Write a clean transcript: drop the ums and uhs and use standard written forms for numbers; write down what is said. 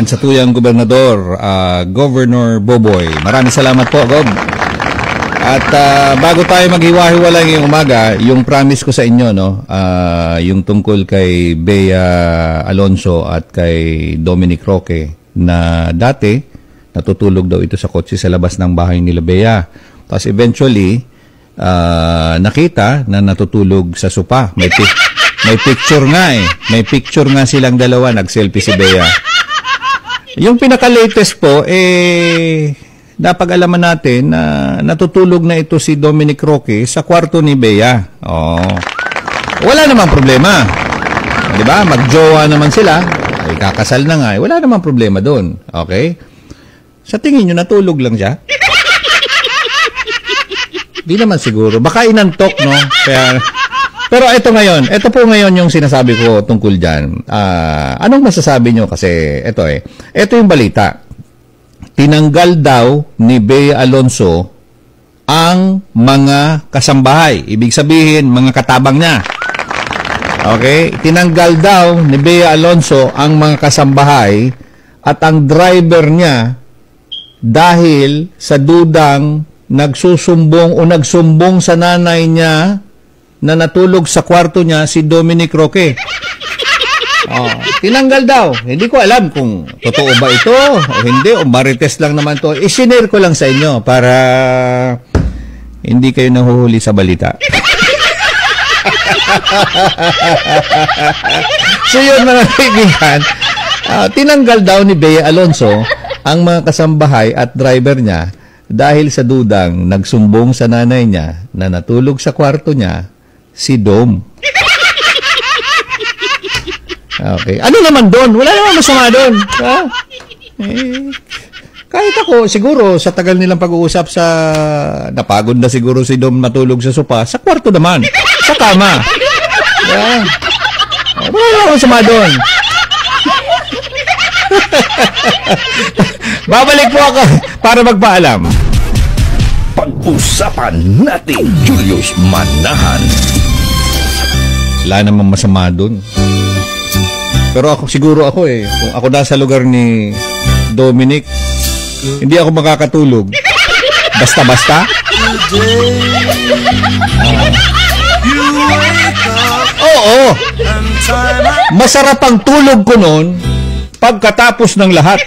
Sa tuyang gobernador, Governor Boboy. Maraming salamat po, Gob. At bago tayo maghiwa-hiwalay ngayong umaga, yung promise ko sa inyo, no, yung tungkol kay Bea Alonso at kay Dominic Roque, na dati natutulog daw ito sa kotse sa labas ng bahay nila Bea. Tapos eventually, nakita na natutulog sa sopa. May picture nga eh. May picture nga silang dalawa, nag-selfie si Bea. Yung pinaka-latest po, napag-alaman natin na natutulog na ito si Dominic Roque sa kwarto ni Bea. Wala namang problema. Di ba? Magjowa naman sila. Ay, kakasal na nga. Wala namang problema doon. Okay? Sa tingin nyo, natulog lang siya? Di naman siguro. Baka inantok, no? Pero ito po ngayon yung sinasabi ko tungkol dyan. Anong masasabi nyo? Kasi ito yung balita. Tinanggal daw ni Bea Alonso ang mga kasambahay. Ibig sabihin, mga katabang niya. Okay? Tinanggal daw ni Bea Alonso ang mga kasambahay at ang driver niya dahil sa dudang nagsumbong sa nanay niya na natulog sa kwarto niya si Dominic Roque. Tinanggal daw. Hindi ko alam kung totoo ba ito o hindi, o marites lang naman to. I-share ko lang sa inyo para hindi kayo nahuhuli sa balita. So yun mga kaibigan, tinanggal daw ni Bea Alonso ang mga kasambahay at driver niya dahil sa dudang nagsumbong sa nanay niya na natulog sa kwarto niya si Dom. Okay. Ano naman doon? Wala naman masama doon. Kahit ako, siguro, sa tagal nilang pag-uusap napagod na siguro si Dom matulog sa sopa, sa kwarto naman. Sa kama. Wala naman masama doon. Babalik po ako para magpaalam. Pag-usapan natin, Julius Manahan. Wala namang masama doon. Pero kung ako nasa lugar ni Dominic, hindi ako makakatulog. Basta-basta. Oo. Masarap ang tulog ko noon pagkatapos ng lahat.